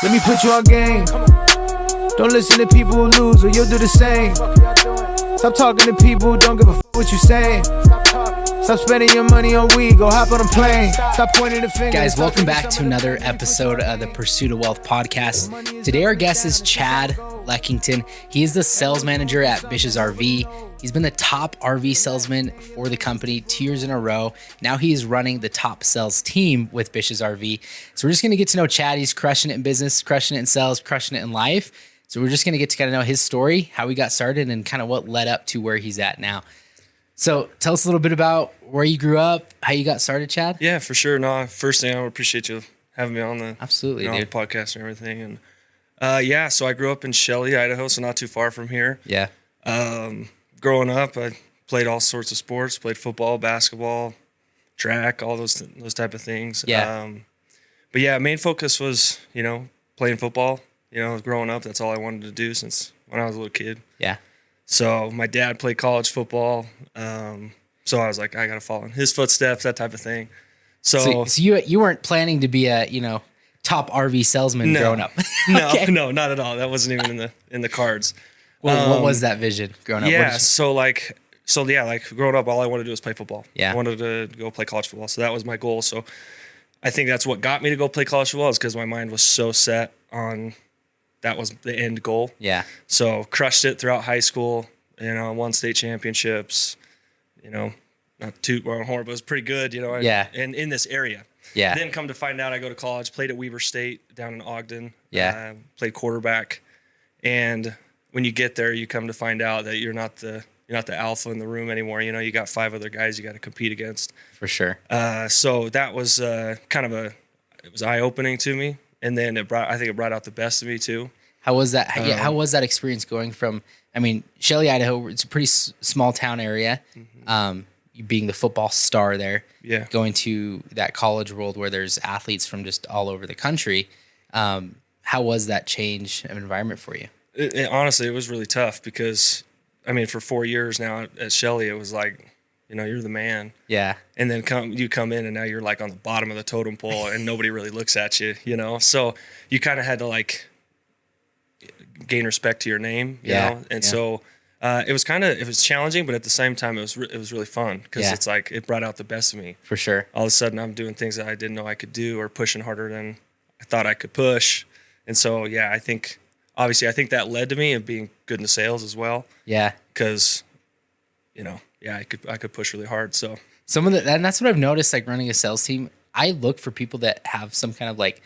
Let me put you on game. Don't listen to people who lose or you'll do the same. Stop talking to people who don't give a f*** what you saying. Stop spending your money on weed, go hop on a plane. Stop pointing the finger. Guys, welcome back to another episode of the Pursuit of Wealth podcast. Today our guest is Chad Leckington. He is the sales manager at Bishes RV. He's been the top RV salesman for the company 2 years in a row. Now he is running the top sales team with Bishes RV. So we're just going to get to know Chad. He's crushing it in business, crushing it in sales, crushing it in life. So we're just going to get to kind of know his story, how he got started, and kind of what led up to where he's at now. So tell us a little bit about where you grew up, how you got started, Chad. Yeah, for sure. No, first thing, I would appreciate you having me on the Absolutely, the dude. podcast and everything. And so I grew up in Shelley, Idaho, so not too far from here. Yeah. Growing up, I played all sorts of sports, played football, basketball, track, all those type of things. Yeah. But yeah, main focus was, playing football. Growing up, that's all I wanted to do since when I was a little kid. Yeah. So my dad played college football. So I was like, I got to follow in his footsteps, that type of thing. So you weren't planning to be a, top RV salesman growing up. Okay. No, not at all. That wasn't even in the cards. Well, what was that vision growing up? Yeah. So growing up, all I wanted to do was play football. Yeah. I wanted to go play college football. So that was my goal. So I think that's what got me to go play college football, is because my mind was so set on that was the end goal. Yeah. So crushed it throughout high school, won state championships, not too well horrible, but it was pretty good, Yeah. And in this area. Yeah. Then come to find out, I go to college, played at Weber State down in Ogden. Yeah. Played quarterback. And when you get there, you come to find out that you're not the alpha in the room anymore. You got 5 other guys you got to compete against. For sure. So that was it was eye-opening to me. And then it brought out the best of me too. How was that? How was that experience going from, Shelley, Idaho, it's a pretty small town area. Mm-hmm. You being the football star there, Yeah. going to that college world where there's athletes from just all over the country. How was that change of environment for you? Honestly, it was really tough because, for 4 years now at Shelley, it was like, you're the man. Yeah. And then you come in and now you're like on the bottom of the totem pole and nobody really looks at you, So you kind of had to like gain respect to your name, you know? And so it was challenging, but at the same time, it was really fun because it's like it brought out the best of me. For sure. All of a sudden I'm doing things that I didn't know I could do or pushing harder than I thought I could push. And so, I think that led to me and being good in sales as well. Yeah. Because, I could push really hard. So and that's what I've noticed, like running a sales team. I look for people that have some kind of like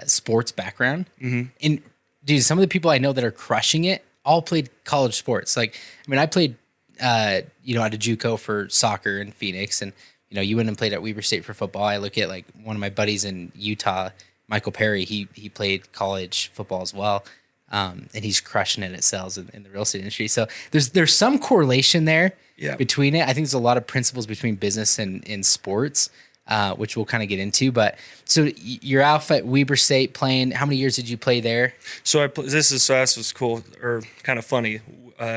sports background. Mm-hmm. And dude, some of the people I know that are crushing it all played college sports. Like, I played, at a JUCO for soccer in Phoenix, and you went and played at Weber State for football. I look at like one of my buddies in Utah, Michael Perry. He played college football as well. And he's crushing it at sales in the real estate industry. So there's some correlation there between it. I think there's a lot of principles between business and sports, which we'll kind of get into. But so you're out at Weber State playing. How many years did you play there? So this was cool or kind of funny.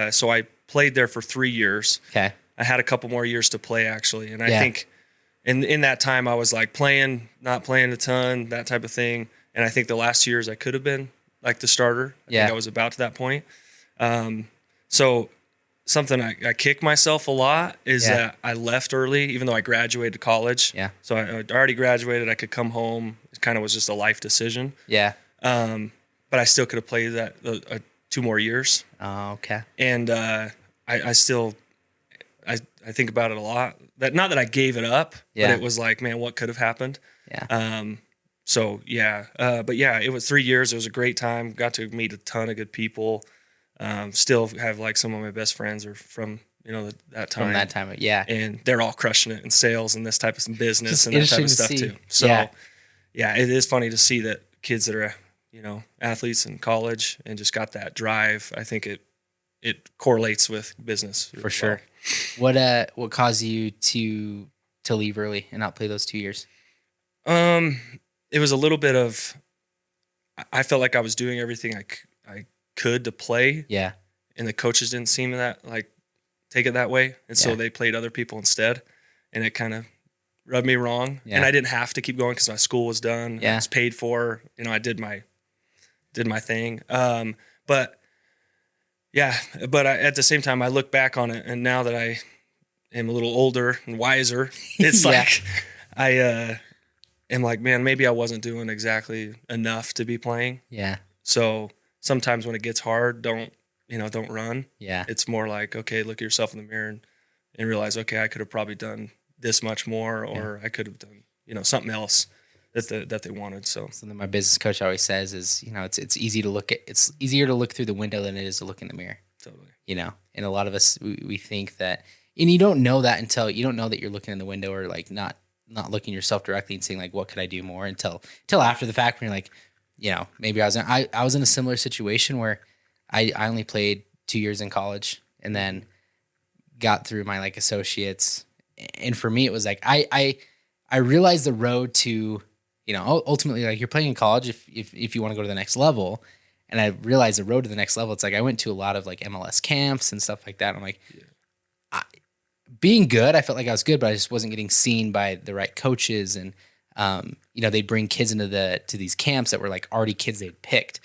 So I played there for 3 years. Okay. I had a couple more years to play actually, and I think in that time I was like playing, not playing a ton, that type of thing. And I think the last 2 years I could have been like the starter. I think I was about to that point. So something I kick myself a lot is that I left early, even though I graduated college. Yeah. So I already graduated. I could come home. It kind of was just a life decision. Yeah. But I still could have played that 2 more years. Oh, okay. And I still think about it a lot. Not that I gave it up, but it was like, man, what could have happened? Yeah. But it was 3 years. It was a great time. Got to meet a ton of good people. Still have like some of my best friends are from, that time. From that time. Yeah. And they're all crushing it in sales and this type of business and that type of stuff too. So it is funny to see that kids that are, athletes in college and just got that drive. I think it correlates with business. For sure. What caused you to leave early and not play those 2 years? It was a little bit of, I felt like I was doing everything I could to play. Yeah. And the coaches didn't seem that take it that way. And so they played other people instead. And it kind of rubbed me wrong. Yeah. And I didn't have to keep going because my school was done. Yeah. I was paid for, I did my did my thing. But yeah, but at the same time, I look back on it, and now that I am a little older and wiser, it's like I am like, man, maybe I wasn't doing exactly enough to be playing. Yeah. So sometimes when it gets hard, don't run. Yeah. It's more like, okay, look at yourself in the mirror and realize, okay, I could have probably done this much more, or I could have done, something else that they wanted. So something my business coach always says is, it's easier to look through the window than it is to look in the mirror. Totally. And a lot of us, we think that, and you don't know that until you don't know that you're looking in the window, or like not looking yourself directly and saying like, what could I do more, until after the fact when you're like, maybe I was in a similar situation where I only played 2 years in college and then got through my like associates. And for me, it was like, I realized the road to, ultimately, like, you're playing in college if you want to go to the next level. And I realized the road to the next level, it's like I went to a lot of like MLS camps and stuff like that. I'm like, being good, I felt like I was good, but I just wasn't getting seen by the right coaches. And, they'd bring kids to these camps that were like already kids they'd picked.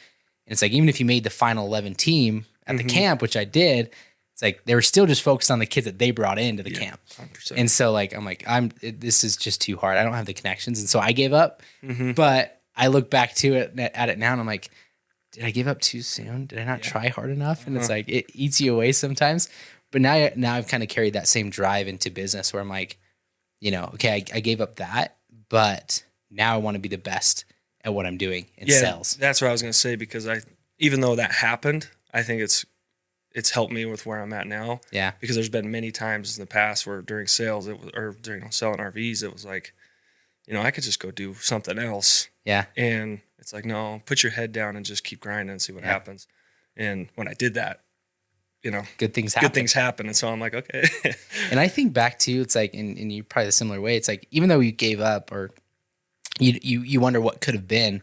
And it's like, even if you made the final 11 team at the camp, which I did, it's like they were still just focused on the kids that they brought into the camp. 100%. And so like, I'm like, this is just too hard. I don't have the connections. And so I gave up, but I look back at it now and I'm like, did I give up too soon? Did I not try hard enough? And it's like, it eats you away sometimes. But now I've kind of carried that same drive into business where I'm like, okay, I gave up that, but now I want to be the best at what I'm doing in sales. That's what I was going to say, because even though that happened, I think it's helped me with where I'm at now. Yeah. Because there's been many times in the past where during sales, or during selling RVs, it was like, I could just go do something else. Yeah. And it's like, no, put your head down and just keep grinding and see what happens. And when I did that, good things happen. And so I'm like, okay. And I think back to, it's like, and you probably the similar way, it's like, even though you gave up, or you wonder what could have been,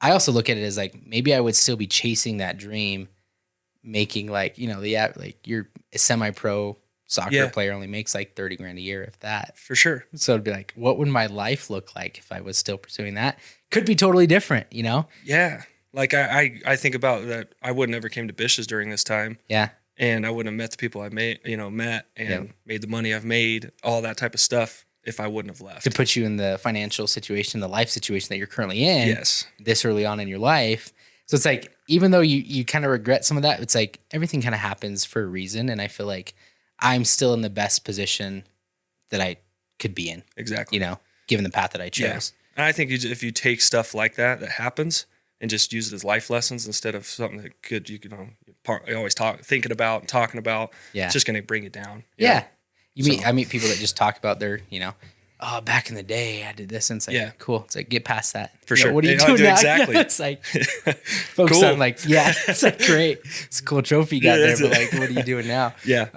I also look at it as like, maybe I would still be chasing that dream, making like, like you're a semi-pro soccer player only makes like 30 grand a year, if that. For sure. So it'd be like, what would my life look like if I was still pursuing that? Could be totally different, Yeah. Like I think about that. I would never came to Bishes during this time. Yeah. And I wouldn't have met the people I met and made the money I've made, all that type of stuff, if I wouldn't have left. To put you in the financial situation, the life situation that you're currently in, this early on in your life. So it's like, even though you kind of regret some of that, it's like everything kind of happens for a reason. And I feel like I'm still in the best position that I could be in. Exactly. Given the path that I chose. Yeah. And I think if you take stuff like that happens, and just use it as life lessons instead of something that you always thinking about and talking about. Yeah. It's just going to bring you down. Yeah. I meet people that just talk about their, oh, back in the day I did this, and it's like, cool. It's like, get past that. For sure. What are you doing now? Exactly. It's like, focus on like, it's like, great. It's a cool trophy you got there, but like, what are you doing now? Yeah.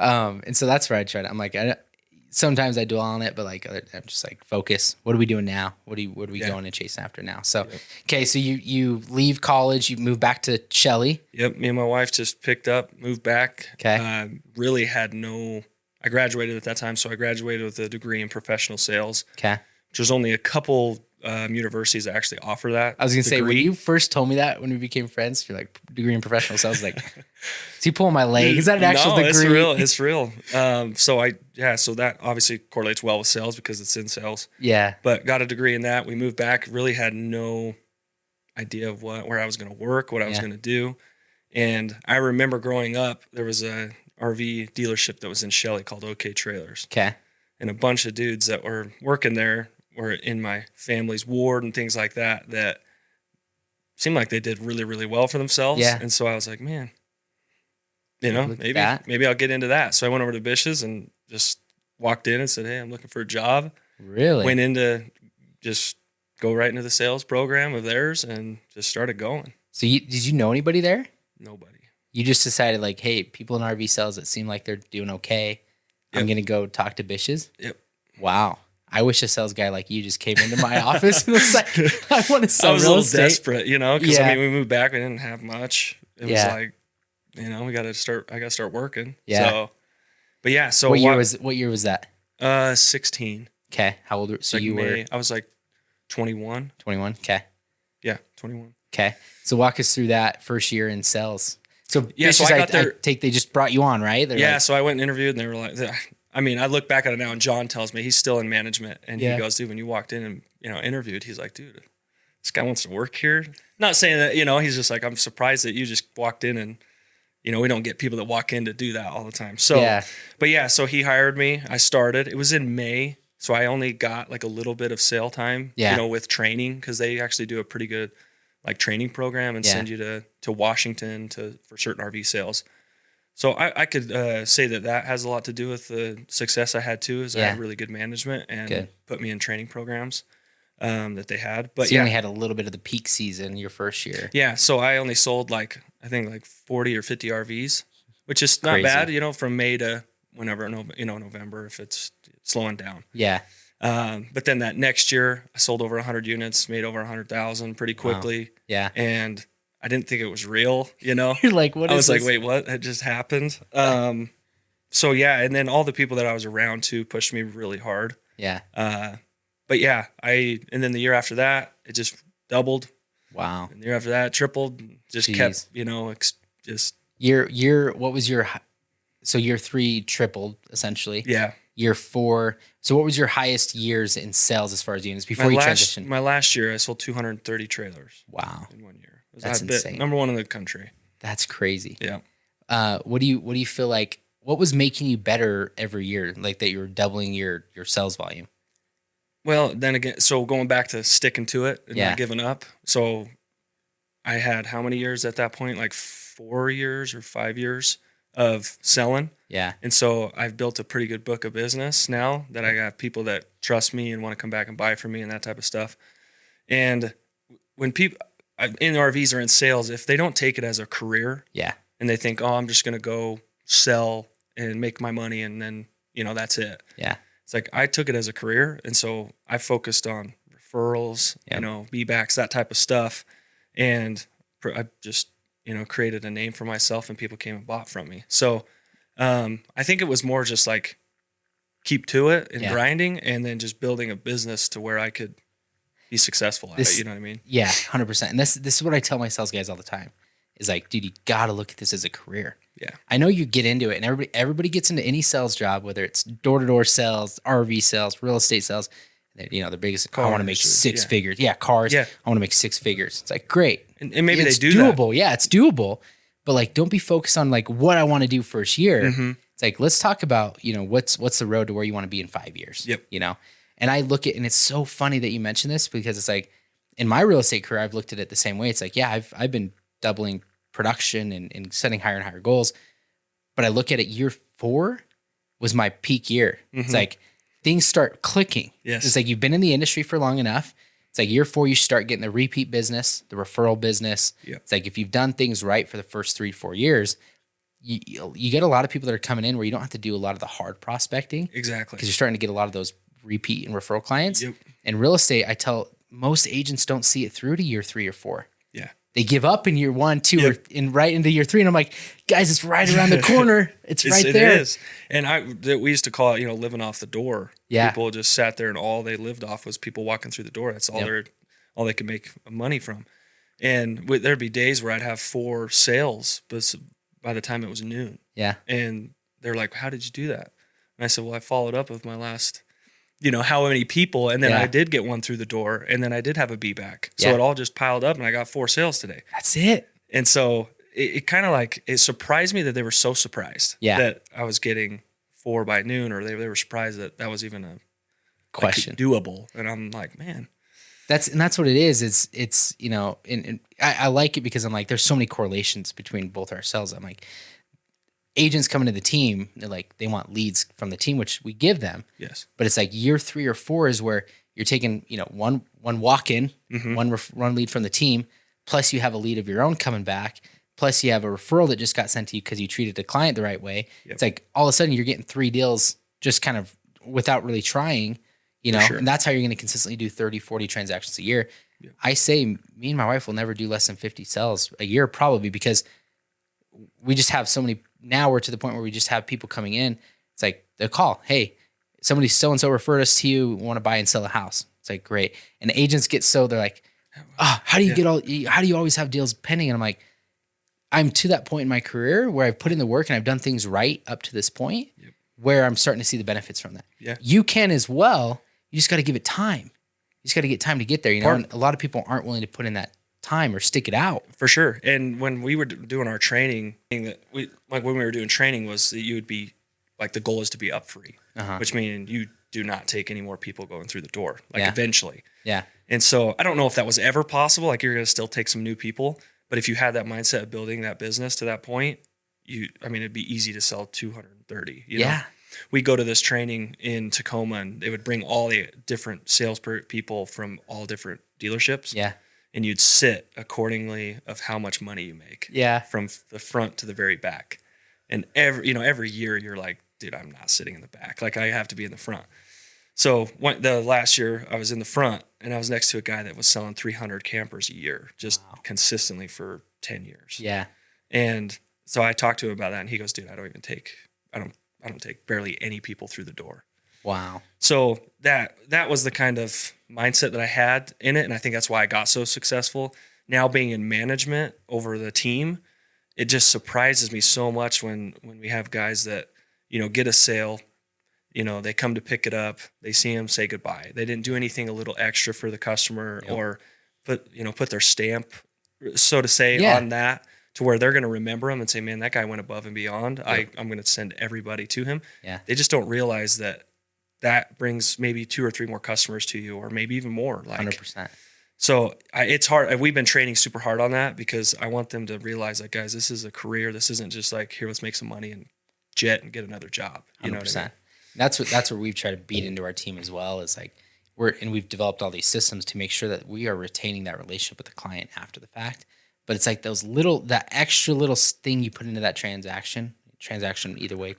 And so that's where I try to, I'm like, sometimes I dwell on it, but like, I'm just like, focus. What are we doing now? What are we going and chasing after now? So, okay. So you leave college, you move back to Shelley. Yep. Me and my wife just picked up, moved back. Okay. Really had I graduated at that time. So I graduated with a degree in professional sales. Okay. Which was only a couple universities that actually offer that. I was going to say, when you first told me that when we became friends, you're like, degree in professional sales. Like, is he pulling my leg? Is that an actual degree? It's real. So that obviously correlates well with sales because it's in sales. Yeah. But got a degree in that. We moved back, really had no idea of where I was going to work, what I was going to do. And I remember growing up, there was a RV dealership that was in Shelley called OK Trailers. Okay. And a bunch of dudes that were working there were in my family's ward and things like that seemed like they did really, really well for themselves. Yeah. And so I was like, man, maybe I'll get into that. So I went over to Bishes and just walked in and said, hey, I'm looking for a job. Really? Went in to just go right into the sales program of theirs and just started going. So did you know anybody there? Nobody. You just decided like, hey, people in RV sales that seem like they're doing okay. Yep. I'm going to go talk to Bishes. Yep. Wow. I wish a sales guy like you just came into my office and was like, I want to sell real estate. I was a little desperate, because we moved back. We didn't have much. It was like, I got to start working. Yeah. So, but yeah. So what year was that? 16. Okay. How old? So you were? I was like 21. 21. Okay. Yeah. 21. Okay. So walk us through that first year in sales. So yeah, so I got there. They just brought you on, right? They're yeah. like, So I went and interviewed and they were like, I mean, I look back at it now and John tells me he's still in management and he goes, dude, when you walked in and, interviewed, he's like, dude, this guy wants to work here. Not saying that, he's just like, I'm surprised that you just walked in and, we don't get people that walk in to do that all the time. So, but yeah, so he hired me. I started, it was in May. So I only got like a little bit of sale time, with training, because they actually do a pretty good like training program and send you to Washington for certain RV sales. So I could say that has a lot to do with the success I had too, is I had really good management and put me in training programs that they had. But so you only had a little bit of the peak season your first year. Yeah. So I only sold I think 40 or 50 RVs, which is not bad, from May to whenever, November, if it's slowing down. Yeah. But then that next year I sold over 100 units, made over 100,000 pretty quickly. Wow. Yeah. And I didn't think it was real, You're like, what is this? I was like, wait, what? It just happened. So yeah. And then all the people that I was around too pushed me really hard. Yeah. But yeah, and then the year after that, it just doubled. Wow. And the year after that, tripled, just kept, just. What was so year 3 tripled essentially. Yeah. Year 4. So what was your highest years in sales as far as units before you transitioned? My last year, I sold 230 trailers. Wow. In 1 year. That's insane. Number 1 in the country. That's crazy. Yeah. What do you feel like, what was making you better every year? Like that you were doubling your sales volume? Well, then again, so going back to sticking to it and not giving up. So I had how many years at that point? Like 4 years or 5 years of selling. Yeah. And so I've built a pretty good book of business now that I got people that trust me and want to come back and buy from me and that type of stuff. And when people in RVs or in sales, if they don't take it as a career, and they think, oh, I'm just going to go sell and make my money and then, that's it. Yeah. It's like I took it as a career. And so I focused on referrals, B-backs, that type of stuff. And I just, created a name for myself and people came and bought from me. So I think it was more just like keep to it and grinding and then just building a business to where I could be successful at it. You know what I mean? Yeah, 100%. And this is what I tell my sales guys all the time is like, dude, you got to look at this as a career. Yeah. I know you get into it and everybody gets into any sales job, whether it's door-to-door sales, RV sales, real estate sales. The biggest, I want to make 6 figures. Yeah, cars. Yeah. I want to make 6 figures. It's like, great. And maybe it's they do doable. that. Yeah, it's doable. But like, don't be focused on like what I want to do first year. Mm-hmm. It's like, let's talk about, what's the road to where you want to be in 5 years. Yep. And I look at, and it's so funny that you mentioned this because it's like, in my real estate career, I've looked at it the same way. It's like, yeah, I've been doubling production and setting higher and higher goals. But I look at it, year 4 was my peak year. Mm-hmm. It's like things start clicking. Yes. It's like you've been in the industry for long enough. It's like year 4, you start getting the repeat business, the referral business. Yep. It's like if you've done things right for the first 3-4 years, you get a lot of people that are coming in where you don't have to do a lot of the hard prospecting. Exactly. Because you're starting to get a lot of those repeat and referral clients. Yep. And real estate, I tell most agents don't see it through to year 3 or 4. Yeah. They give up in year 1, 2, or right into year 3. And I'm like, guys, it's right around the corner. It's right there. It is. And we used to call it, living off the door. Yeah. People just sat there and all they lived off was people walking through the door. That's all they could make money from. And there'd be days where I'd have 4 sales, but by the time it was noon. Yeah. And they're like, how did you do that? And I said, well, I followed up with my last, how many people. And then I did get 1 through the door and then I did have a B back. So it all just piled up and I got 4 sales today. That's it. And so it kind of like, it surprised me that they were so surprised that I was getting 4 by noon, or they were surprised that was even a question doable. And I'm like, man. That's what it is. It's and I like it because I'm like, there's so many correlations between both ourselves. I'm like, agents coming to the team, they're like, they want leads from the team, which we give them. Yes. But it's like year 3 or 4 is where you're taking, one walk-in, one lead from the team, plus you have a lead of your own coming back, plus you have a referral that just got sent to you because you treated a client the right way. Yep. It's like all of a sudden you're getting 3 deals just kind of without really trying, Sure. And that's how you're going to consistently do 30, 40 transactions a year. Yep. I say me and my wife will never do less than 50 sales a year, probably because we just have so many. Now we're to the point where we just have people coming in. It's like they'll call, hey, somebody so-and-so referred us to you, want to buy and sell a house. It's like, great. And agents get they're like, how do you always have deals pending? And I'm like, I'm to that point in my career where I've put in the work and I've done things right up to this point where I'm starting to see the benefits from that. Yeah. You can as well. You just got to give it time. You just got to get time to get there. You know, and a lot of people aren't willing to put in that time or stick it out. For sure. And when we were doing our training, when we were doing training was that you would be like, the goal is to be up free, which means you do not take any more people going through the door, eventually. Yeah. And so I don't know if that was ever possible. Like, you're going to still take some new people, but if you had that mindset of building that business to that point, it'd be easy to sell 230. You know? We go to this training in Tacoma, and they would bring all the different sales people from all different dealerships. Yeah. And you'd sit accordingly of how much money you make. Yeah. From the front to the very back. And every year you're like, dude, I'm not sitting in the back. Like, I have to be in the front. So the last year I was in the front, and I was next to a guy that was selling 300 campers a year, just consistently for 10 years. Yeah. And so I talked to him about that, and he goes, dude, I don't take barely any people through the door. Wow. So that was the kind of mindset that I had in it. And I think that's why I got so successful. Now, being in management over the team, it just surprises me so much when we have guys that, get a sale, they come to pick it up, they see him, say goodbye. They didn't do anything a little extra for the customer or put their stamp, so to say, on that, to where they're going to remember him and say, man, that guy went above and beyond. I'm going to send everybody to him. Yeah. They just don't realize that brings maybe 2 or 3 more customers to you, or maybe even more. 100%. So it's hard. We've been training super hard on that, because I want them to realize, like, guys, this is a career. This isn't just like, here, let's make some money and jet and get another job. You 100%. know what I mean? That's what we've tried to beat into our team as well, is like we've developed all these systems to make sure that we are retaining that relationship with the client after the fact. But it's like that extra little thing you put into that transaction either way.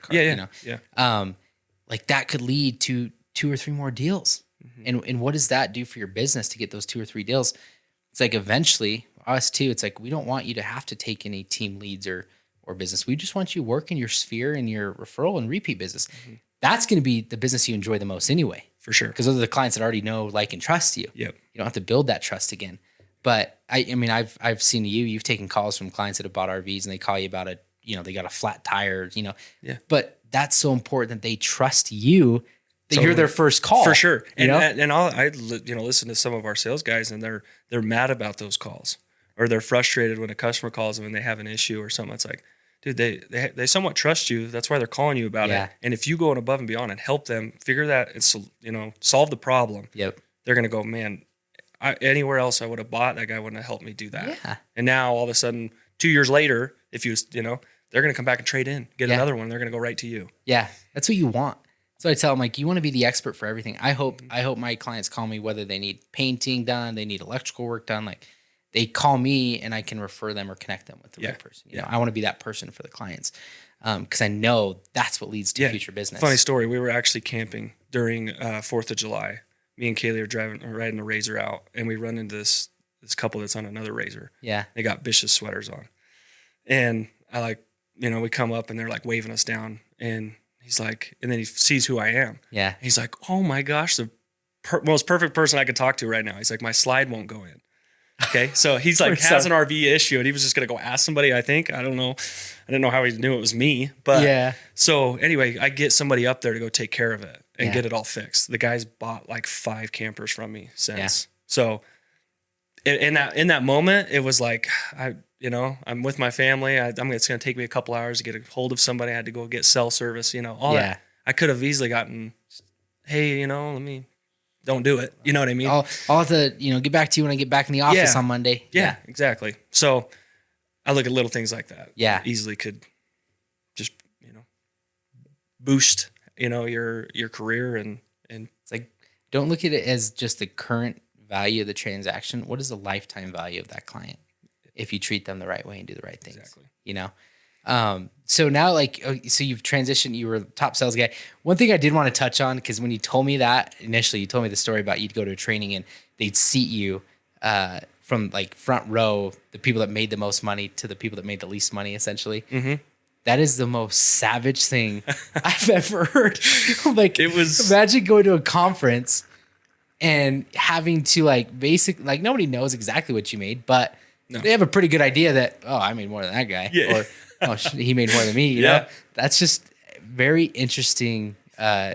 Like, that could lead to 2 or 3 more deals. Mm-hmm. And what does that do for your business to get those 2 or 3 deals? It's like, eventually us too, it's like, we don't want you to have to take any team leads or business. We just want you working your sphere and your referral and repeat business. Mm-hmm. That's going to be the business you enjoy the most anyway. For sure. Because those are the clients that already know, like, and trust you. Yep. You don't have to build that trust again. But I've seen you've taken calls from clients that have bought RVs, and they call you about they got a flat tire, Yeah. But that's so important that they trust you, that you're their first call. For sure. And I listen to some of our sales guys, and they're mad about those calls, or they're frustrated when a customer calls them and they have an issue or something. It's like, dude, they somewhat trust you. That's why they're calling you about it. And if you go above and beyond and help them figure that and solve the problem, they're going to go, man, anywhere else I would have bought, that guy wouldn't have helped me do that. Yeah. And now all of a sudden, 2 years later, if they're going to come back and trade in, get another one. They're going to go right to you. Yeah. That's what you want. So I tell them, like, you want to be the expert for everything. I hope my clients call me, whether they need painting done, they need electrical work done. Like, they call me and I can refer them or connect them with the right person. You know, I want to be that person for the clients. Because I know that's what leads to future business. Funny story. We were actually camping during 4th of July. Me and Kaylee are riding a Razor out, and we run into this couple that's on another Razor. Yeah. They got Bishes sweaters on. And I we come up and they're like waving us down, and he's like, and then he sees who I am. Yeah. He's like, oh my gosh, the most perfect person I could talk to right now. He's like, my slide won't go in. Okay. So he's like, has an RV issue, and he was just going to go ask somebody, I think. I don't know. I didn't know how he knew it was me. But so anyway, I get somebody up there to go take care of it and get it all fixed. The guy's bought like 5 campers from me since. Yeah. So in that moment, it was like, I'm with my family. It's going to take me a couple hours to get a hold of somebody. I had to go get cell service, all that. I could have easily gotten, hey, let me, don't do it. You know what I mean? I'll have to, get back to you when I get back in the office on Monday. Yeah, exactly. So I look at little things like that. Yeah. Easily could just, boost, your career and it's like, don't look at it as just the current value of the transaction. What is the lifetime value of that client if you treat them the right way and do the right things? Exactly. So now, so you've transitioned, you were a top sales guy. One thing I did want to touch on, because when you told me that initially, you told me the story about you'd go to a training and they'd seat you from like front row, the people that made the most money to the people that made the least money, essentially. Mm-hmm. That is the most savage thing I've ever heard. Imagine going to a conference and having to like like nobody knows exactly what you made, but they have a pretty good idea that, oh, I made more than that guy, or oh, he made more than me. You know, that's just very interesting. I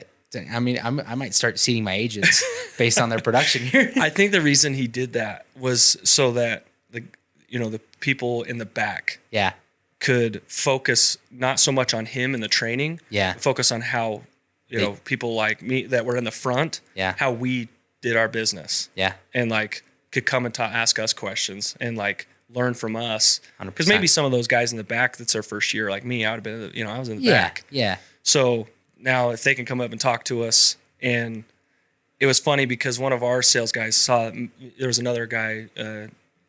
mean, I might start seating my agents based on their production here. I think the reason he did that was so that the people in the back could focus not so much on him and the training, focus on how people like me that were in the front, how we did our business, and like could come and ask us questions and like learn from us. Because maybe some of those guys in the back, that's their first year, like me, I would have been, I was in the back. Yeah. So now if they can come up and talk to us, and it was funny because one of our sales guys saw, there was another guy,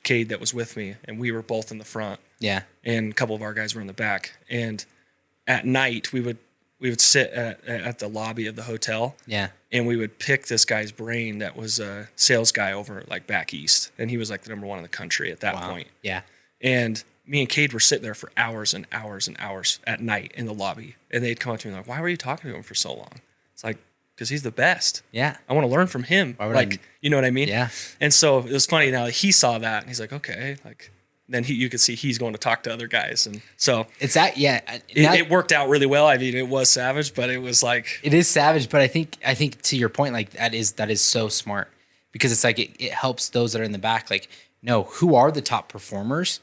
Cade, that was with me, and we were both in the front. Yeah. And a couple of our guys were in the back. And at night we would sit at the lobby of the hotel. Yeah. And we would pick this guy's brain that was a sales guy over like back east. And he was like the number one in the country at that point. Yeah. And me and Cade were sitting there for hours and hours and hours at night in the lobby. And they'd come up to me like, why were you talking to him for so long? It's like, because he's the best. Yeah. I want to learn from him. Like, you know what I mean? Yeah. And so it was funny now he saw that and he's like, okay, like, then you could see he's going to talk to other guys. And so it's that, it worked out really well. I mean, it was savage, but it was like, it is savage. But I think to your point, like that is so smart, because it's like, it helps those that are in the back, like, know who are the top performers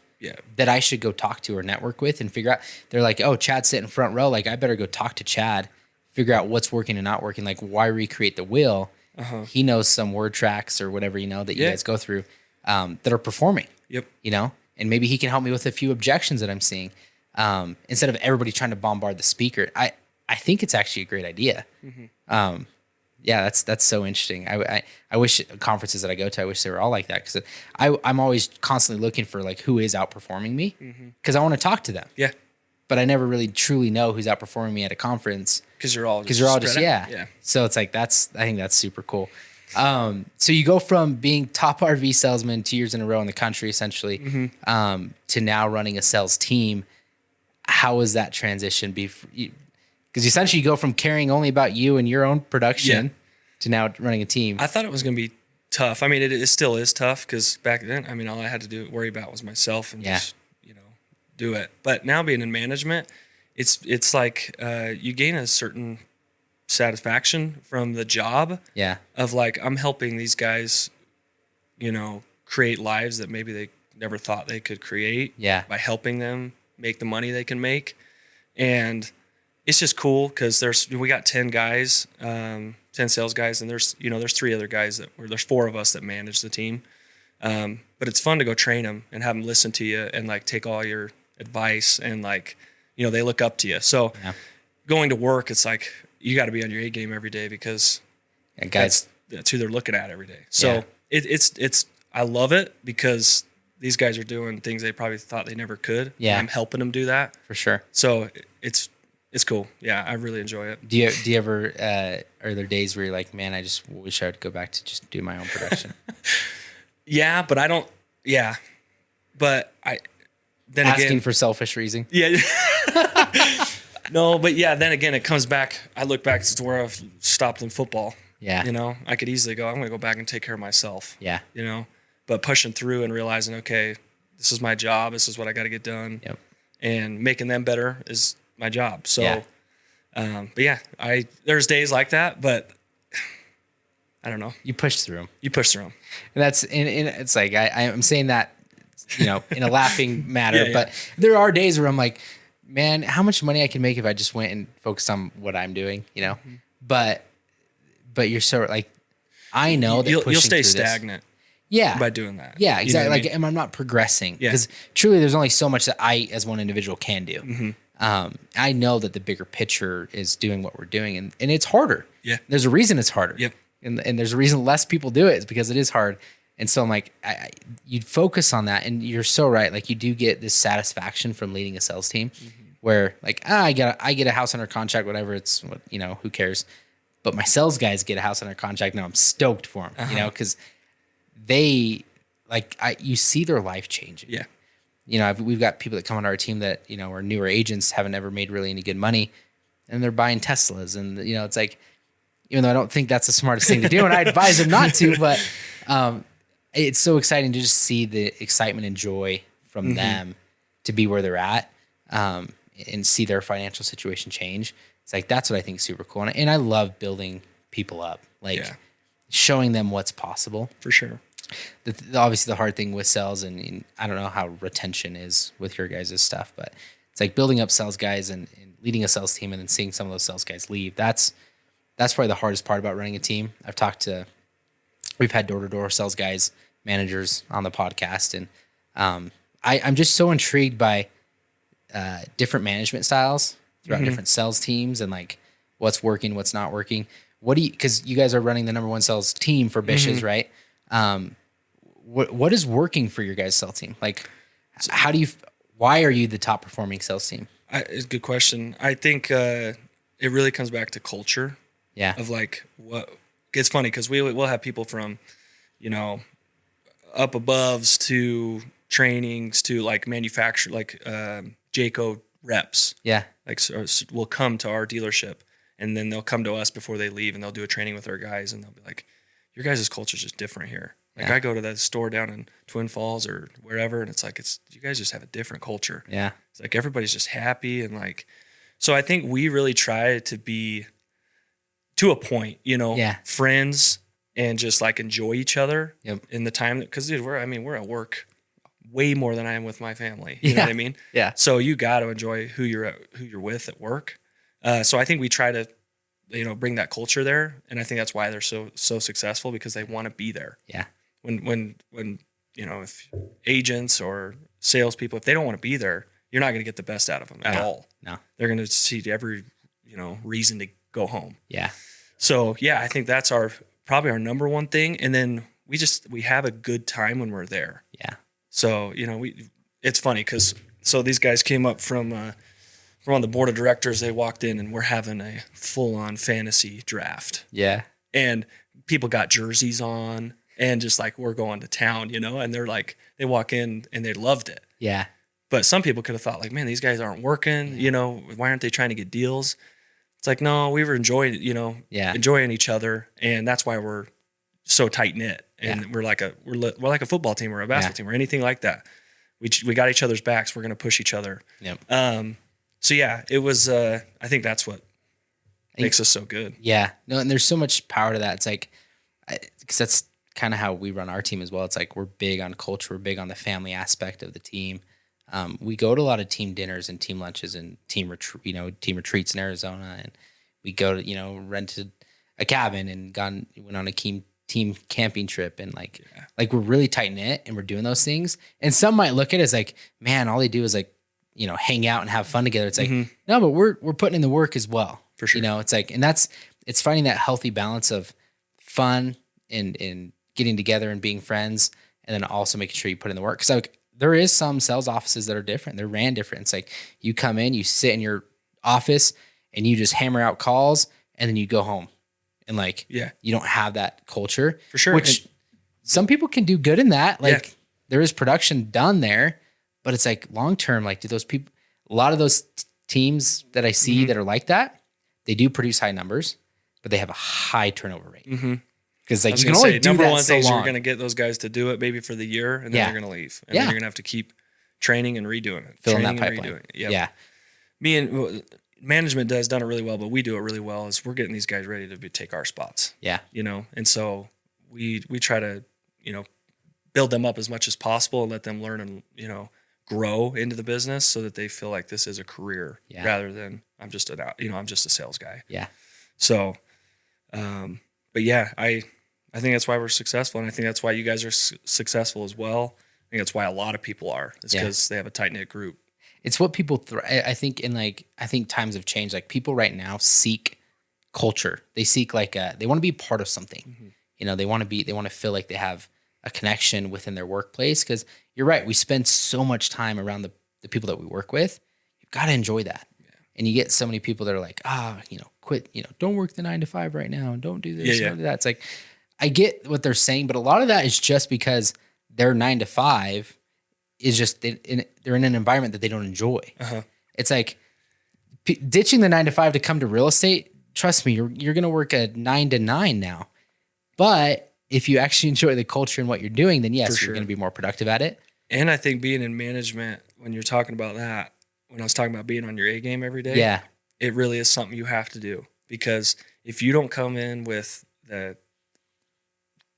that I should go talk to or network with and figure out. They're like, oh, Chad's sitting front row. Like, I better go talk to Chad, figure out what's working and not working. Like, why recreate the wheel? He knows some word tracks or whatever, that you guys go through that are performing. Yep. And maybe he can help me with a few objections that I'm seeing. Instead of everybody trying to bombard the speaker. I think it's actually a great idea. Yeah, that's so interesting. I wish conferences that I go to, I wish they were all like that, because I'm always constantly looking for like who is outperforming me, because I want to talk to them. Yeah, but I never really truly know who's outperforming me at a conference, because you're all just yeah. So it's like I think that's super cool. So you go from being top RV salesman 2 years in a row in the country, essentially, to now running a sales team. How was that transition? Because essentially you go from caring only about you and your own production to now running a team. I thought it was going to be tough. I mean, it still is tough, because back then, I mean, all I had to worry about was myself and just, do it. But now being in management, it's like you gain a certain satisfaction from the job of like, I'm helping these guys, create lives that maybe they never thought they could create by helping them make the money they can make. And it's just cool, because we got 10 guys, 10 sales guys, and there's 3 other guys there's 4 of us that manage the team. But it's fun to go train them and have them listen to you and like take all your advice, and like, they look up to you. So going to work, it's like, you got to be on your A game every day, because that's who they're looking at every day. So it's I love it, because these guys are doing things they probably thought they never could. Yeah, I'm helping them do that for sure. So it's cool. Yeah, I really enjoy it. Do you ever are there days where you're like, man, I just wish I would go back to just do my own production? Yeah, but I don't. Yeah, but then asking again, for selfish reason. Yeah. No, but then again, it comes back. I look back to where I've stopped in football. Yeah. I could easily go, I'm going to go back and take care of myself. Yeah. But pushing through and realizing, okay, this is my job. This is what I got to get done. Yep. And making them better is my job. So, but there's days like that, but I don't know. You push through them. And that's, and it's like, I'm saying that, in a laughing matter, but there are days where I'm like, man, how much money I can make if I just went and focused on what I'm doing, but you're so like, I know that you'll stay stagnant. By doing that. Yeah, exactly. Like, and I'm not progressing, because truly there's only so much that I, as one individual, can do. I know that the bigger picture is doing what we're doing, and it's harder. Yeah. There's a reason it's harder. Yep. And there's a reason less people do it, is because it is hard. And so I'm like, you'd focus on that, and you're so right. Like, you do get this satisfaction from leading a sales team, where like, I get a house under contract, whatever. It's what, who cares? But my sales guys get a house under contract. Now I'm stoked for them, because they you see their life changing. Yeah. We've got people that come on our team that, are newer agents, haven't ever made really any good money, and they're buying Teslas, and, it's like, even though I don't think that's the smartest thing to do, and I advise them not to. But it's so exciting to just see the excitement and joy from them to be where they're at, and see their financial situation change. It's like, that's what I think is super cool. And I love building people up, like showing them what's possible. For sure. Obviously the hard thing with sales, and I don't know how retention is with your guys' stuff, but it's like building up sales guys and leading a sales team and then seeing some of those sales guys leave. That's probably the hardest part about running a team. We've had door-to-door sales guys, managers on the podcast, and I'm just so intrigued by different management styles throughout different sales teams, and like what's working, what's not working. Because you guys are running the number one sales team for Bishes, right? What is working for your guys' sales team? Like, why are you the top performing sales team? It's a good question. I think it really comes back to culture. Yeah. Of like it's funny because we'll have people from, up aboves to trainings to like manufacture, like Jayco reps. Yeah. Like will come to our dealership, and then they'll come to us before they leave, and they'll do a training with our guys, and they'll be like, your guys' culture is just different here. Like I go to that store down in Twin Falls or wherever, and it's like, you guys just have a different culture. Yeah. It's like everybody's just happy, and like, so I think we really try to be, to a point, friends, and just like enjoy each other in the time, because dude, we're at work way more than I am with my family. You know what I mean? Yeah. So you got to enjoy who you're with at work. So I think we try to, bring that culture there, and I think that's why they're so successful, because they want to be there. Yeah. When if agents or salespeople, if they don't want to be there, you're not going to get the best out of them at all. No. They're going to see every reason to go home. Yeah. So I think that's probably our number one thing, and then we have a good time when we're there. Yeah. So it's funny because these guys came up from on the board of directors. They walked in, and we're having a full-on fantasy draft. Yeah. And people got jerseys on, and just like, we're going to town, and they're like, they walk in and they loved it. Yeah. But some people could have thought like, man, these guys aren't working, why aren't they trying to get deals? It's like, no, we were enjoying each other. And that's why we're so tight knit. And we're like a football team or a basketball team or anything like that. We got each other's backs. We're going to push each other. Yep. So it was, I think that's what makes us so good. Yeah. No, and there's so much power to that. It's like, because that's kind of how we run our team as well. It's like, we're big on culture. We're big on the family aspect of the team. We go to a lot of team dinners and team lunches and team retreats in Arizona. And we go to, rented a cabin and went on a team camping trip. And like we're really tight knit, and we're doing those things. And some might look at it as like, man, all they do is like, hang out and have fun together. It's like, no, but we're putting in the work as well. For sure. It's like, and it's finding that healthy balance of fun and getting together and being friends, and then also making sure you put in the work. Cause like, there is some sales offices that are different. They're ran different. It's like, you come in, you sit in your office, and you just hammer out calls, and then you go home. And like, you don't have that culture. For sure. Which some people can do good in that. Like, there is production done there. But it's like, long term, like, do those people, a lot of those teams that I see that are like that, they do produce high numbers, but they have a high turnover rate. Because like, you can only do number that one so thing is long. you're going to get those guys to do it maybe for the year, and then they're going to leave, and then you're going to have to keep training and redoing it, filling that pipeline. Yeah. Me and management has done it really well, but we do it really well. Is we're getting these guys ready to take our spots. Yeah. And so we try to build them up as much as possible and let them learn and grow into the business, so that they feel like this is a career rather than I'm just a sales guy. Yeah. So, but I think that's why we're successful. And I think that's why you guys are successful as well. I think that's why a lot of people are, is because they have a tight knit group. It's what people, I think times have changed. Like, people right now seek culture. They seek they want to be part of something. They want to feel like they have a connection within their workplace. Cause you're right. We spend so much time around the people that we work with. You've got to enjoy that. Yeah. And you get so many people that are like, quit, don't work the 9 to 5 right now. And don't do this, don't do that. It's like, I get what they're saying, but a lot of that is just because their 9 to 5 is just, they're in an environment that they don't enjoy. It's like ditching the 9 to 5 to come to real estate trust me, you're going to work a 9 to 9 now. But if you actually enjoy the culture and what you're doing, then yes, you're going to be more productive at it. And I think being in management, when you're talking about that, when I was talking about being on your A game every day, it really is something you have to do. Because if you don't come in with the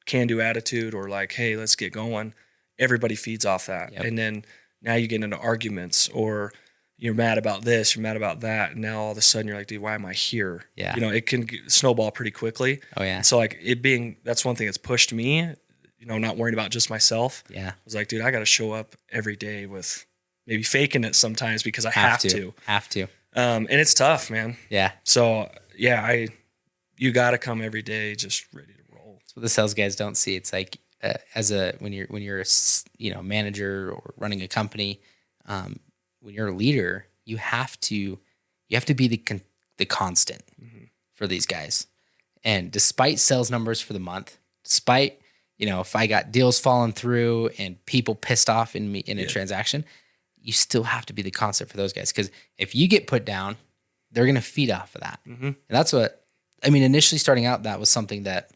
can-do attitude or like, hey, let's get going, everybody feeds off that. Yep. And then now you get into arguments or you're mad about this, you're mad about that. And now all of a sudden you're like, dude, why am I here? Yeah. You know, it can snowball pretty quickly. Oh, yeah. And so like that's one thing that's pushed me, you know, not worrying about just myself. Yeah. I was like, dude, I got to show up every day with maybe faking it sometimes because I have to. And it's tough, man. Yeah. So yeah, you got to come every day just ready to roll. That's what the sales guys don't see. It's like when you're a, you know, manager or running a company, when you're a leader, you have to be the constant for these guys. And despite sales numbers for the month, despite, you know, if I got deals falling through and people pissed off in a transaction, you still have to be the constant for those guys. Because if you get put down, they're going to feed off of that. And that's what, I mean, initially starting out, that was something that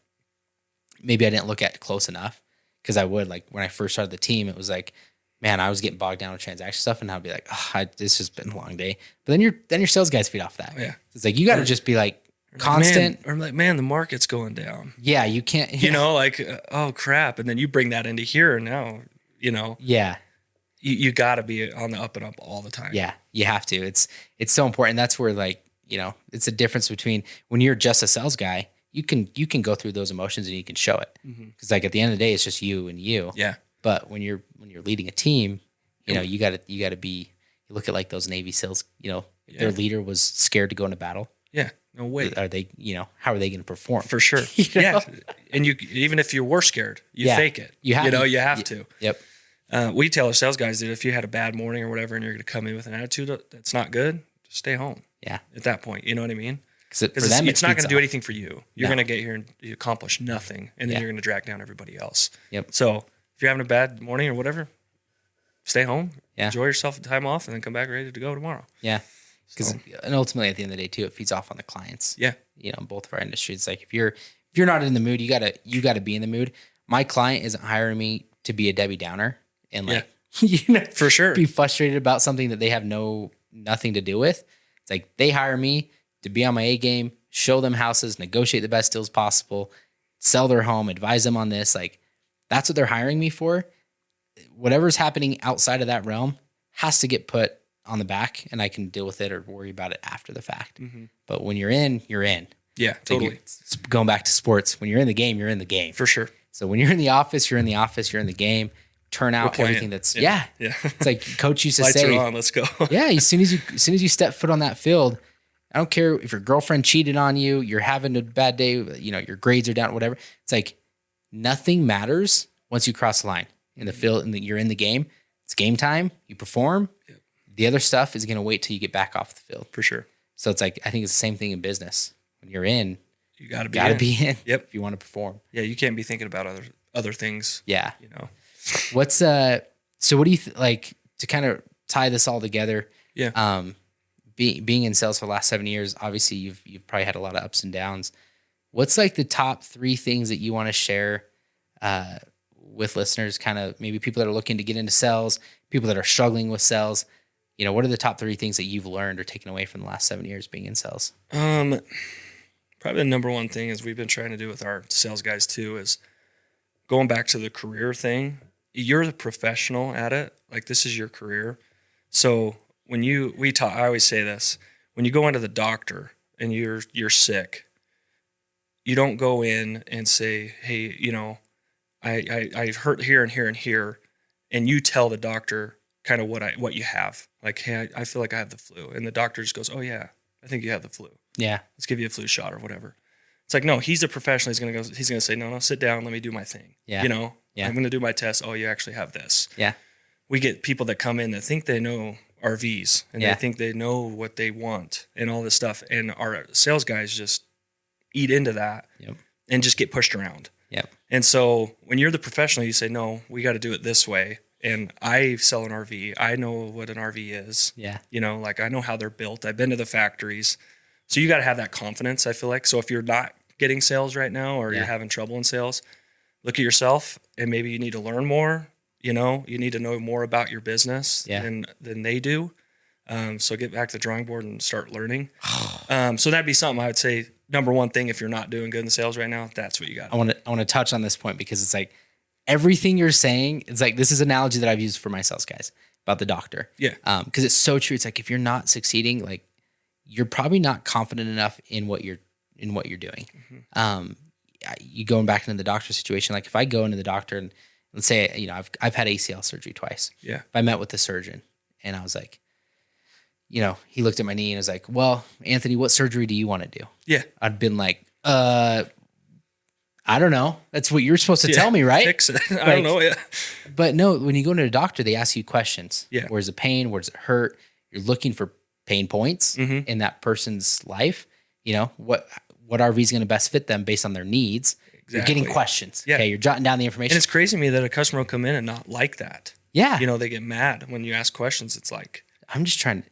maybe I didn't look at close enough. Because I would, like, when I first started the team, it was like, man, I was getting bogged down with transaction stuff, and I'd be like, oh, this has been a long day. But then your sales guys feed off that. Yeah. It's like, you got to just be like constant. Or like, man, the market's going down. Yeah, you can't. You know, like, oh, crap. And then you bring that into here, and now, you know. Yeah. You got to be on the up and up all the time. Yeah, you have to. It's so important. That's where, like, you know, it's a difference between when you're just a sales guy, you can go through those emotions and you can show it. Because like at the end of the day, it's just you and you. Yeah. But when you're leading a team, you know, you gotta be, you look at like those Navy SEALs, you know, if their leader was scared to go into battle. Yeah. No way. Are they, you know, how are they going to perform? For sure. Yeah. And even if you were scared, you fake it. You have to. Yep. We tell our sales guys that if you had a bad morning or whatever, and you're going to come in with an attitude that's not good, just stay home. Yeah. At that point, you know what I mean? Because it's not going to do anything for you. You're going to get here and you accomplish nothing, and then you're going to drag down everybody else. Yep. So if you're having a bad morning or whatever, stay home, enjoy yourself the time off, and then come back ready to go tomorrow. Yeah. Because and ultimately at the end of the day too, it feeds off on the clients. Yeah. You know, in both of our industries. Like if you're not in the mood, you gotta be in the mood. My client isn't hiring me to be a Debbie Downer and like you know, for sure, be frustrated about something that they have nothing to do with. It's like they hire me to be on my A game, show them houses, negotiate the best deals possible, sell their home, advise them on this. Like that's what they're hiring me for. Whatever's happening outside of that realm has to get put on the back, and I can deal with it or worry about it after the fact. But when you're in, you're in. Yeah, totally. Going back to sports, when you're in the game, you're in the game. For sure. So when you're in the office, you're in the office, you're in the game. Turn out everything that's yeah. It's like coach used to Lights say, are on, let's go. Yeah, as soon as you step foot on that field, I don't care if your girlfriend cheated on you, you're having a bad day, you know, your grades are down, whatever. It's like nothing matters once you cross the line in the field and you're in the game. It's game time. You perform. Yep. The other stuff is going to wait till you get back off the field. For sure. So it's like I think it's the same thing in business. When you're in, you got to be in. Yep. If you want to perform. Yeah, you can't be thinking about other things. Yeah. You know. What's so what do you like to kind of tie this all together? Yeah. Being in sales for the last 7 years, obviously you've probably had a lot of ups and downs. What's like the top 3 things that you want to share with listeners, kind of maybe people that are looking to get into sales, people that are struggling with sales? You know, what are the top 3 things that you've learned or taken away from the last 7 years being in sales? Probably the number one thing is we've been trying to do with our sales guys too is going back to the career thing. You're the professional at it. Like this is your career. So when I always say this, when you go into the doctor and you're sick, you don't go in and say, hey, you know, I hurt here and here and here. And you tell the doctor kind of what you have. Like, hey, I feel like I have the flu. And the doctor just goes, oh yeah, I think you have the flu. Yeah. Let's give you a flu shot or whatever. It's like, no, he's a professional. He's going to say, no, sit down. Let me do my thing. Yeah. You know, yeah. I'm going to do my test. Oh, you actually have this. Yeah. We get people that come in that think they know RVs and they think they know what they want and all this stuff. And our sales guys just eat into that and just get pushed around. Yep. And so when you're the professional, you say, no, we got to do it this way. And I sell an RV. I know what an RV is. Yeah. You know, like I know how they're built. I've been to the factories. So you got to have that confidence, I feel like. So if you're not getting sales right now, or you're having trouble in sales, look at yourself, and maybe you need to learn more. You need to know more about your business than they do. So get back to the drawing board and start learning. So that'd be something I would say, number one thing, if you're not doing good in sause right now, that's what you got. I want to touch on this point because it's like everything you're saying, it's like, this is an analogy that I've used for my sales guys about the doctor. Yeah. Cause it's so true. It's like, if you're not succeeding, like you're probably not confident enough in what you're doing. Mm-hmm. You going back into the doctor situation. Like if I go into the doctor and let's say, I've had ACL surgery twice. Yeah. If I met with the surgeon and I was like, he looked at my knee and was like, well, Anthony, what surgery do you want to do? Yeah. I'd been like, I don't know. That's what you're supposed to tell me, right? Fix it. I don't know. Yeah. But no, when you go to a doctor, they ask you questions. Yeah. Where's the pain? Where does it hurt? You're looking for pain points in that person's life. What RV is going to best fit them based on their needs. Exactly. You're getting questions. Yeah. Okay. You're jotting down the information. And it's crazy to me that a customer will come in and not like that. Yeah. They get mad when you ask questions. It's like, I'm just trying.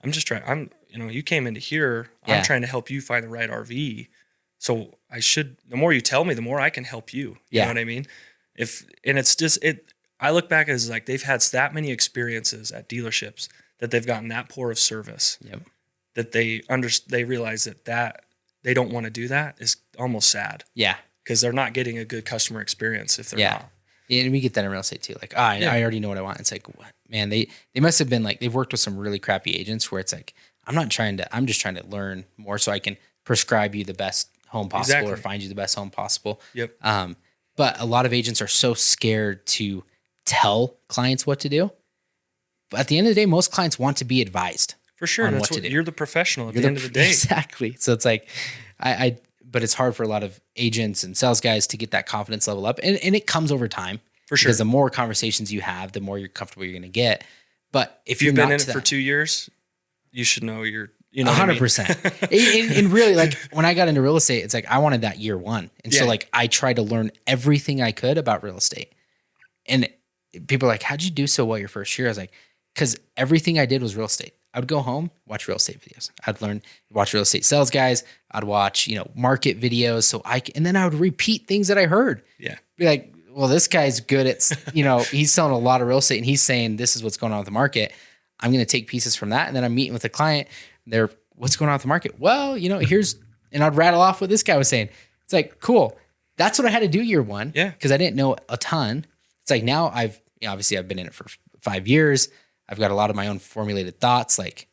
You came into here. Yeah. I'm trying to help you find the right RV. So the more you tell me, the more I can help you. You know what I mean? I look back as like, they've had that many experiences at dealerships that they've gotten that poor of service. Yep. That they realize that they don't want to do that is almost sad. Yeah. Because they're not getting a good customer experience if they're not. Yeah, and we get that in real estate too. Like, I already know what I want. It's like, what? Man, they must have been like, they've worked with some really crappy agents where it's like, I'm just trying to learn more so I can prescribe you the best home possible or find you the best home possible. Yep. But a lot of agents are so scared to tell clients what to do. But at the end of the day, most clients want to be advised. For sure. That's what you're the professional at the end of the day. Exactly. So it's like, but it's hard for a lot of agents and sales guys to get that confidence level up. And it comes over time. For sure. Because the more conversations you have, the more you're comfortable you're going to get. But if you've been in it for 2 years, you should know 100%. And really, like when I got into real estate, it's like I wanted that year one. And so like I tried to learn everything I could about real estate. And people are like, how'd you do so well your first year? I was like, because everything I did was real estate. I would go home, watch real estate videos. I'd watch real estate sales guys. I'd watch, market videos. And then I would repeat things that I heard. Yeah. Be like, well, this guy's good at, he's selling a lot of real estate and he's saying this is what's going on with the market. I'm going to take pieces from that. And then I'm meeting with a client. What's going on with the market? Well, and I'd rattle off what this guy was saying. It's like, cool. That's what I had to do year one. Yeah. Because I didn't know a ton. It's like now obviously I've been in it for 5 years. I've got a lot of my own formulated thoughts. Like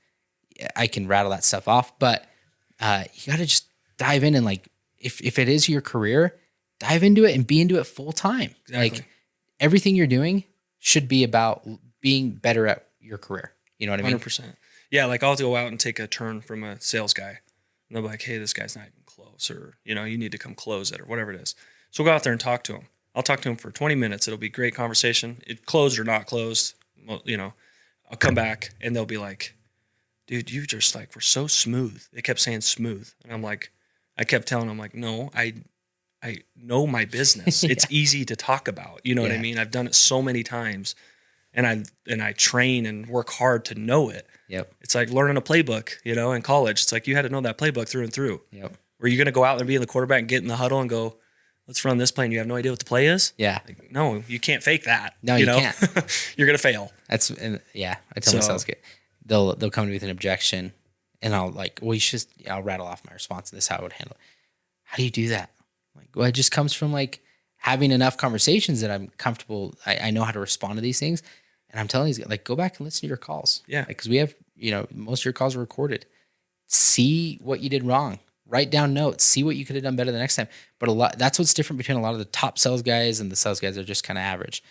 I can rattle that stuff off, but you got to just dive in and like, if it is your career, dive into it and be into it full time. Exactly. Like everything you're doing should be about being better at your career. You know what I mean? 100%. Yeah. Like I'll go out and take a turn from a sales guy and they'll be like, hey, this guy's not even close, or, you need to come close it or whatever it is. So we'll go out there and talk to him. I'll talk to him for 20 minutes. It'll be great conversation. It closed or not closed. Well, I'll come back and they'll be like, dude, you just like, we're so smooth. They kept saying smooth. And I'm like, I kept telling them like, no, I know my business. It's easy to talk about. You know what I mean? I've done it so many times and I train and work hard to know it. Yep. It's like learning a playbook, in college. It's like you had to know that playbook through and through. Yep. Were you going to go out there and be in the quarterback and get in the huddle and go, let's run this play, and you have no idea what the play is? Yeah. Like, no, you can't fake that. No, you can't. You're going to fail. I tell myself, they'll come to me with an objection and I'll like, well, I'll rattle off my response to this, how I would handle it. How do you do that? Like, well, it just comes from like having enough conversations that I'm comfortable. I know how to respond to these things. And I'm telling you, like, go back and listen to your calls. Yeah. Because we have, most of your calls are recorded. See what you did wrong. Write down notes. See what you could have done better the next time. But that's what's different between a lot of the top sales guys and the sales guys that are just kind of average.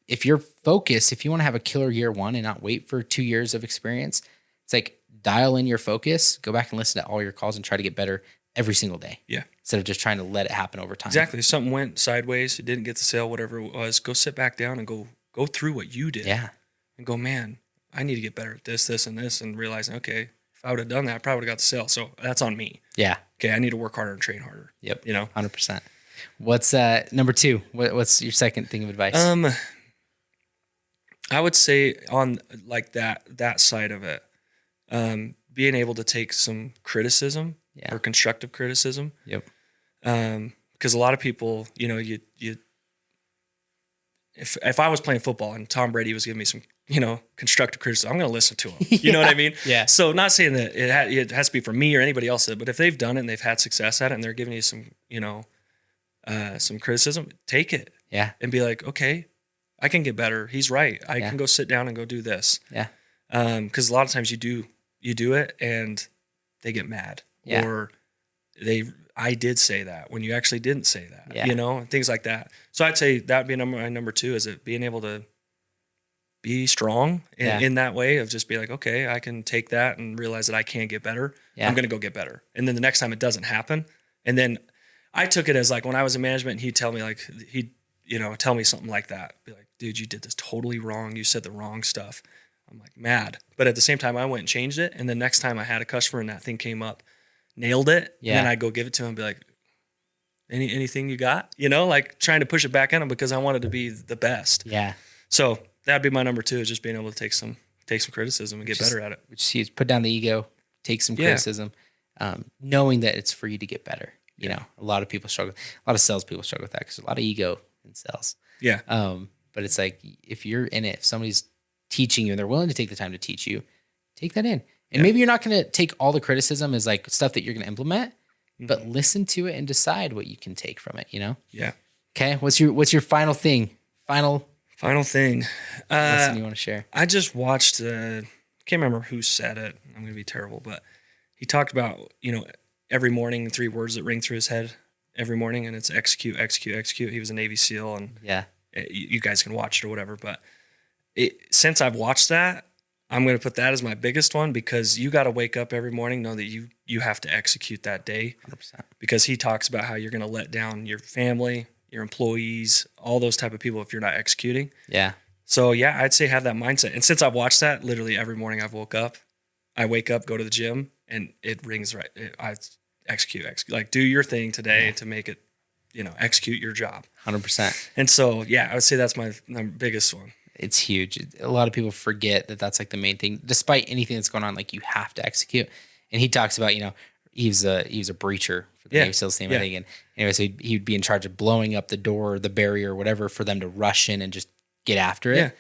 If you're focused, if you want to have a killer year one and not wait for 2 years of experience, it's like dial in your focus, go back and listen to all your calls and try to get better every single day. Yeah. Instead of just trying to let it happen over time. Exactly. If something went sideways, you didn't get the sale, whatever it was, go sit back down and go through what you did. Yeah. And go, man, I need to get better at this, and this, and realizing, okay, if I would have done that, I probably would have got the sale. So that's on me. Yeah. Okay, I need to work harder and train harder. Yep. 100%. What's number 2? What's your second thing of advice? I would say on like that side of it, being able to take some criticism or constructive criticism. Yep. Because a lot of people, you know, if I was playing football and Tom Brady was giving me some, you know, constructive criticism, I'm going to listen to him. You know what I mean? Yeah. So not saying that it has to be for me or anybody else, but if they've done it and they've had success at it and they're giving you some, you know, some criticism, take it. Yeah. And be like, okay, I can get better. He's right. I can go sit down and go do this. Yeah. Because a lot of times you do it and they get mad or I did say that when you actually didn't say that, you know, and things like that. So I'd say that would be my number 2, is it being able to be strong in that way of just be like, okay, I can take that and realize that I can get better. I'm going to go get better. And then the next time it doesn't happen. And then I took it as like when I was in management, he'd tell me like, you know, tell me something like that. Be like, dude, you did this totally wrong. You said the wrong stuff. I'm like mad. But at the same time, I went and changed it. And the next time I had a customer and that thing came up, nailed it. Yeah. And then I'd go give it to him and be like, anything you got? You know, like trying to push it back at him because I wanted to be the best. Yeah. So that'd be my number 2, is just being able to take some criticism and get better at it. Which is put down the ego, take some criticism, knowing that it's for you to get better. You know, a lot of people struggle. A lot of salespeople struggle with that because a lot of ego in sales. Yeah. But it's like if you're in it, if somebody's teaching you and they're willing to take the time to teach you, take that in. And maybe you're not going to take all the criticism as like stuff that you're going to implement, but listen to it and decide what you can take from it, you know? Yeah. Okay. What's your final thing? Final thing. Lesson you want to share? I just watched, can't remember who said it. I'm going to be terrible, but he talked about, you know, every morning, 3 words that ring through his head every morning, and it's execute, execute, execute. He was a Navy SEAL, and you guys can watch it or whatever. But since I've watched that, I'm going to put that as my biggest one, because you got to wake up every morning, know that you have to execute that day. 100%. Because he talks about how you're going to let down your family, your employees, all those type of people if you're not executing. Yeah. So yeah, I'd say have that mindset. And since I've watched that, literally every morning I wake up, go to the gym, and it rings right. I execute. Like, do your thing today to make it, you know, execute your job. 100%. And so, yeah, I would say that's my biggest one. It's huge. A lot of people forget that that's like the main thing. Despite anything that's going on, like you have to execute. And he talks about, you know, he was a breacher for the Navy SEALs team, I think. And anyway, so he'd be in charge of blowing up the door, the barrier, whatever, for them to rush in and just get after it. Yeah.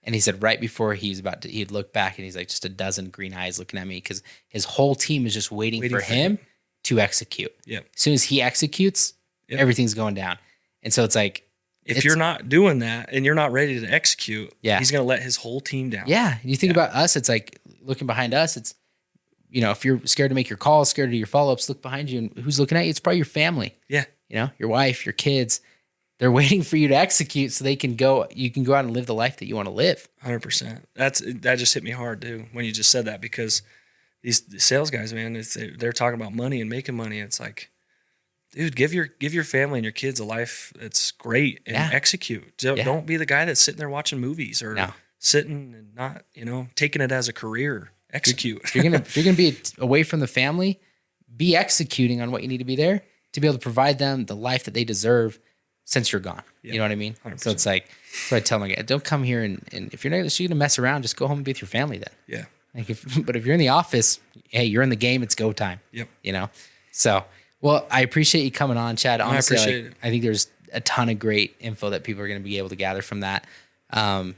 And he said right before he'd look back and he's like just a dozen green eyes looking at me, because his whole team is just waiting for him to execute. Yep. As soon as he executes, everything's going down. And so it's like, if you're not doing that and you're not ready to execute, he's going to let his whole team down. Yeah. You think about us, it's like looking behind us. It's, you know, if you're scared to make your calls, scared to do your follow-ups, look behind you, and who's looking at you? It's probably your family. Yeah. You know, your wife, your kids. They're waiting for you to execute so you can go out and live the life that you want to live. 100%. That just hit me hard too when you just said that, because these sales guys, man, they're talking about money and making money. It's like, dude, give your family and your kids a life that's great and execute. Don't be the guy that's sitting there watching movies or sitting and not, you know, taking it as a career. Execute. If you're gonna be away from the family, be executing on what you need to be there to be able to provide them the life that they deserve since you're gone. Yeah. You know what I mean? 100%. So it's like, so I tell my guy, don't come here and if you're not going to mess around, just go home and be with your family then. Yeah. Like but if you're in the office, hey, you're in the game, it's go time. Yep. You know? So, well, I appreciate you coming on, Chad. Honestly, I appreciate it. I think there's a ton of great info that people are going to be able to gather from that. I'm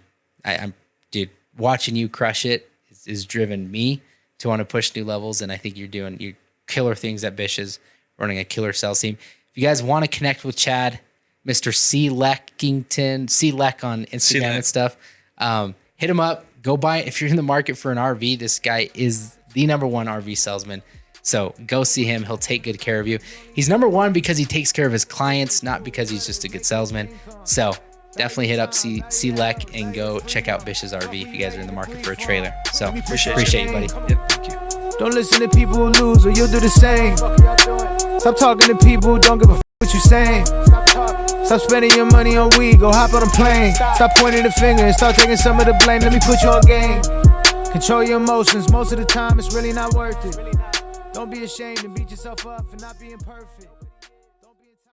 watching you crush it is driven me to want to push new levels. And I think you're doing killer things at Bishes, running a killer sales team. If you guys want to connect with Chad, Mr. Leckington, Leck on Instagram and stuff, hit him up. Go buy it. If you're in the market for an RV, this guy is the #1 RV salesman. So go see him. He'll take good care of you. He's #1 because he takes care of his clients, not because he's just a good salesman. So definitely hit up Leck and go check out Bishes RV if you guys are in the market for a trailer. So appreciate you, buddy. Yep, thank you. Don't listen to people who lose or you'll do the same. Stop talking to people who don't give a what you saying. Stop spending your money on weed, go hop on a plane. Stop pointing the finger and start taking some of the blame. Let me put you on game. Control your emotions, most of the time it's really not worth it. Don't be ashamed and beat yourself up for not being perfect.